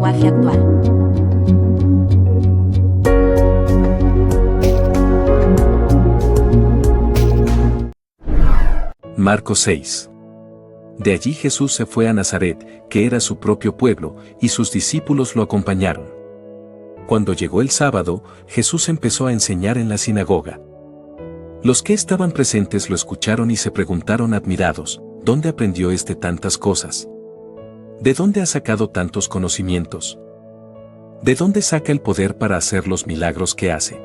lenguaje actual. Marcos 6. De allí Jesús se fue a Nazaret, que era su propio pueblo, y sus discípulos lo acompañaron. Cuando llegó el sábado, Jesús empezó a enseñar en la sinagoga. Los que estaban presentes lo escucharon y se preguntaron admirados, ¿dónde aprendió tantas cosas? ¿De dónde ha sacado tantos conocimientos? ¿De dónde saca el poder para hacer los milagros que hace?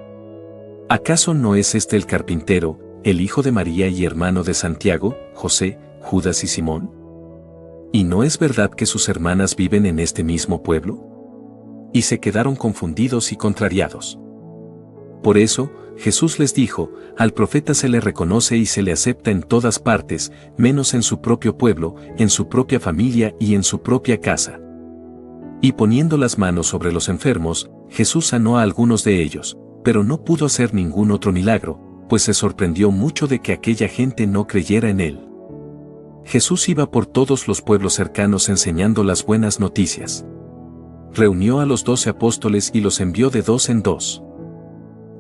¿Acaso no es el carpintero, el hijo de María y hermano de Santiago, José, Judas y Simón? ¿Y no es verdad que sus hermanas viven en este mismo pueblo? Y se quedaron confundidos y contrariados. Por eso, Jesús les dijo, al profeta se le reconoce y se le acepta en todas partes, menos en su propio pueblo, en su propia familia y en su propia casa. Y poniendo las manos sobre los enfermos, Jesús sanó a algunos de ellos, pero no pudo hacer ningún otro milagro, pues se sorprendió mucho de que aquella gente no creyera en él. Jesús iba por todos los pueblos cercanos enseñando las buenas noticias. Reunió a los 12 apóstoles y los envió de 2 en 2.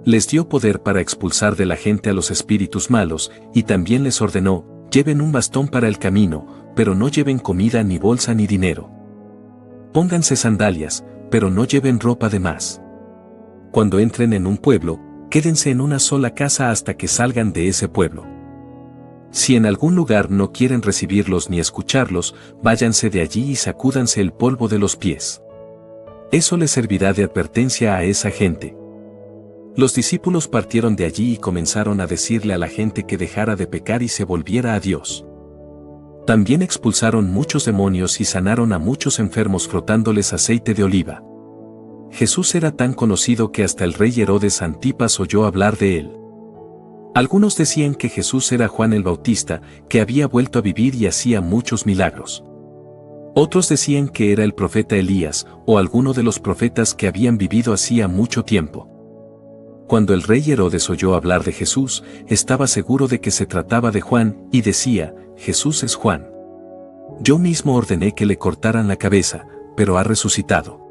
Les dio poder para expulsar de la gente a los espíritus malos, y también les ordenó, lleven un bastón para el camino, pero no lleven comida ni bolsa ni dinero. Pónganse sandalias, pero no lleven ropa de más. Cuando entren en un pueblo, quédense en una sola casa hasta que salgan de ese pueblo. Si en algún lugar no quieren recibirlos ni escucharlos, váyanse de allí y sacúdanse el polvo de los pies. Eso les servirá de advertencia a esa gente. Los discípulos partieron de allí y comenzaron a decirle a la gente que dejara de pecar y se volviera a Dios. También expulsaron muchos demonios y sanaron a muchos enfermos frotándoles aceite de oliva. Jesús era tan conocido que hasta el rey Herodes Antipas oyó hablar de él. Algunos decían que Jesús era Juan el Bautista, que había vuelto a vivir y hacía muchos milagros. Otros decían que era el profeta Elías, o alguno de los profetas que habían vivido hacía mucho tiempo. Cuando el rey Herodes oyó hablar de Jesús, estaba seguro de que se trataba de Juan, y decía, Jesús es Juan. Yo mismo ordené que le cortaran la cabeza, pero ha resucitado.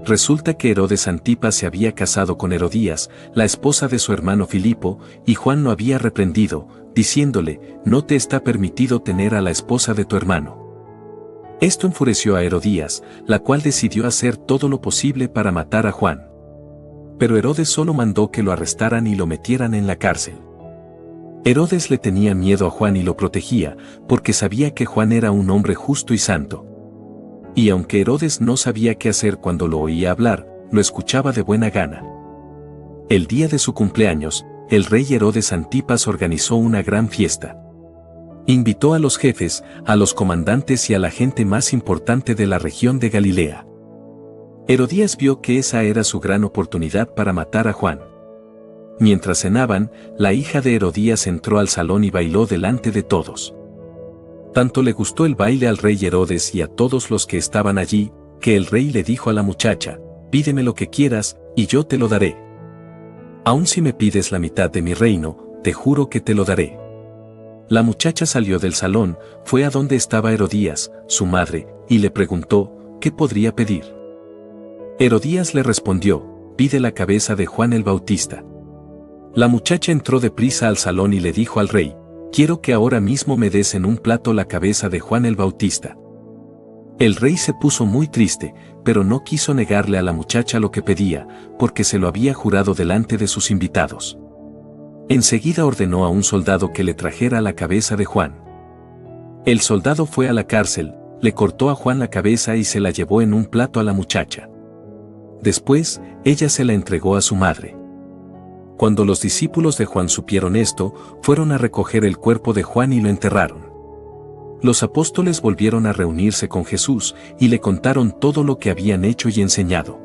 Resulta que Herodes Antipas se había casado con Herodías, la esposa de su hermano Filipo, y Juan lo había reprendido, diciéndole, no te está permitido tener a la esposa de tu hermano. Esto enfureció a Herodías, la cual decidió hacer todo lo posible para matar a Juan. Pero Herodes solo mandó que lo arrestaran y lo metieran en la cárcel. Herodes le tenía miedo a Juan y lo protegía, porque sabía que Juan era un hombre justo y santo. Y aunque Herodes no sabía qué hacer cuando lo oía hablar, lo escuchaba de buena gana. El día de su cumpleaños, el rey Herodes Antipas organizó una gran fiesta. Invitó a los jefes, a los comandantes y a la gente más importante de la región de Galilea. Herodías vio que esa era su gran oportunidad para matar a Juan. Mientras cenaban, la hija de Herodías entró al salón y bailó delante de todos. Tanto le gustó el baile al rey Herodes y a todos los que estaban allí, que el rey le dijo a la muchacha, pídeme lo que quieras, y yo te lo daré. Aun si me pides la mitad de mi reino, te juro que te lo daré. La muchacha salió del salón, fue a donde estaba Herodías, su madre, y le preguntó, ¿qué podría pedir? Herodías le respondió, pide la cabeza de Juan el Bautista. La muchacha entró deprisa al salón y le dijo al rey, quiero que ahora mismo me des en un plato la cabeza de Juan el Bautista. El rey se puso muy triste, pero no quiso negarle a la muchacha lo que pedía, porque se lo había jurado delante de sus invitados. Enseguida ordenó a un soldado que le trajera la cabeza de Juan. El soldado fue a la cárcel, le cortó a Juan la cabeza y se la llevó en un plato a la muchacha. Después, ella se la entregó a su madre. Cuando los discípulos de Juan supieron esto, fueron a recoger el cuerpo de Juan y lo enterraron. Los apóstoles volvieron a reunirse con Jesús y le contaron todo lo que habían hecho y enseñado.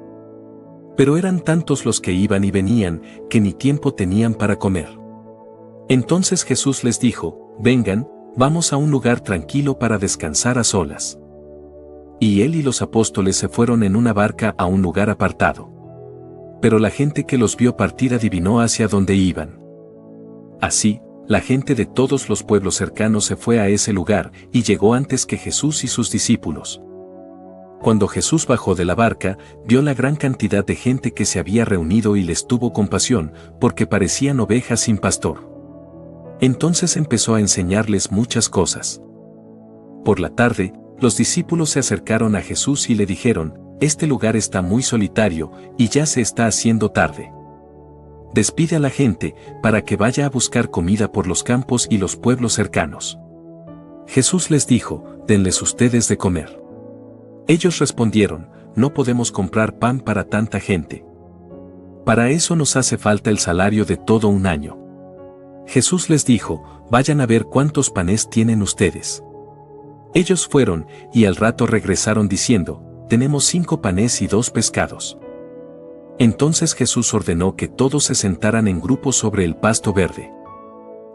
Pero eran tantos los que iban y venían, que ni tiempo tenían para comer. Entonces Jesús les dijo, vengan, vamos a un lugar tranquilo para descansar a solas. Y él y los apóstoles se fueron en una barca a un lugar apartado. Pero la gente que los vio partir adivinó hacia dónde iban. Así, la gente de todos los pueblos cercanos se fue a ese lugar y llegó antes que Jesús y sus discípulos. Cuando Jesús bajó de la barca, vio la gran cantidad de gente que se había reunido y les tuvo compasión, porque parecían ovejas sin pastor. Entonces empezó a enseñarles muchas cosas. Por la tarde, los discípulos se acercaron a Jesús y le dijeron: «Este lugar está muy solitario, y ya se está haciendo tarde. Despide a la gente, para que vaya a buscar comida por los campos y los pueblos cercanos». Jesús les dijo: «Denles ustedes de comer». Ellos respondieron: «No podemos comprar pan para tanta gente. Para eso nos hace falta el salario de todo un año». Jesús les dijo: «Vayan a ver cuántos panes tienen ustedes». Ellos fueron, y al rato regresaron diciendo: «Tenemos 5 panes y 2 pescados». Entonces Jesús ordenó que todos se sentaran en grupos sobre el pasto verde.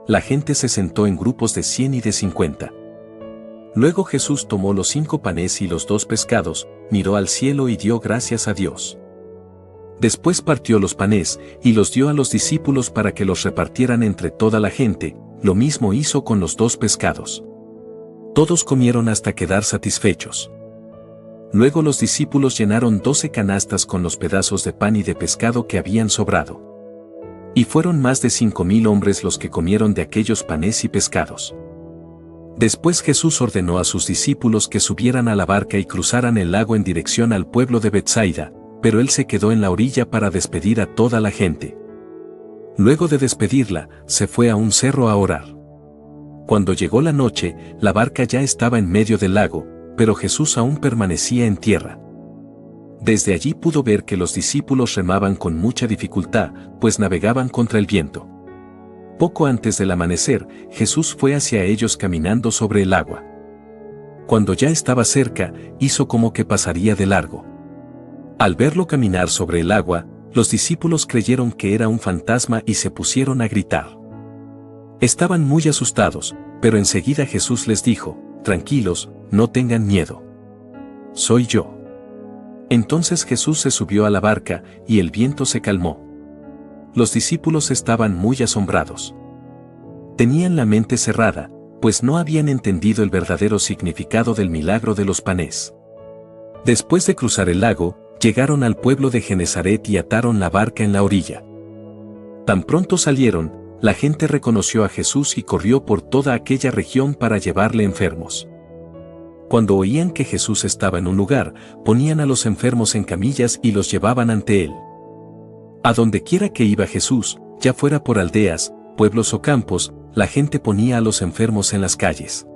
La gente se sentó en grupos de 100 y de 50. Luego Jesús tomó los 5 panes y los 2 pescados, miró al cielo y dio gracias a Dios. Después partió los panes, y los dio a los discípulos para que los repartieran entre toda la gente, lo mismo hizo con los 2 pescados. Todos comieron hasta quedar satisfechos. Luego los discípulos llenaron 12 canastas con los pedazos de pan y de pescado que habían sobrado. Y fueron más de 5.000 hombres los que comieron de aquellos panes y pescados. Después Jesús ordenó a sus discípulos que subieran a la barca y cruzaran el lago en dirección al pueblo de Betsaida, pero él se quedó en la orilla para despedir a toda la gente. Luego de despedirla, se fue a un cerro a orar. Cuando llegó la noche, la barca ya estaba en medio del lago, pero Jesús aún permanecía en tierra. Desde allí pudo ver que los discípulos remaban con mucha dificultad, pues navegaban contra el viento. Poco antes del amanecer, Jesús fue hacia ellos caminando sobre el agua. Cuando ya estaba cerca, hizo como que pasaría de largo. Al verlo caminar sobre el agua, los discípulos creyeron que era un fantasma y se pusieron a gritar. Estaban muy asustados, pero enseguida Jesús les dijo: «Tranquilos, no tengan miedo. Soy yo». Entonces Jesús se subió a la barca, y el viento se calmó. Los discípulos estaban muy asombrados. Tenían la mente cerrada, pues no habían entendido el verdadero significado del milagro de los panes. Después de cruzar el lago, llegaron al pueblo de Genesaret y ataron la barca en la orilla. Tan pronto salieron, la gente reconoció a Jesús y corrió por toda aquella región para llevarle enfermos. Cuando oían que Jesús estaba en un lugar, ponían a los enfermos en camillas y los llevaban ante él. A donde quiera que iba Jesús, ya fuera por aldeas, pueblos o campos, la gente ponía a los enfermos en las calles.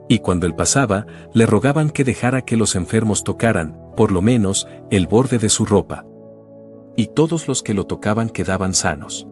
Y cuando él pasaba, le rogaban que dejara que los enfermos tocaran, por lo menos, el borde de su ropa. Y todos los que lo tocaban quedaban sanos.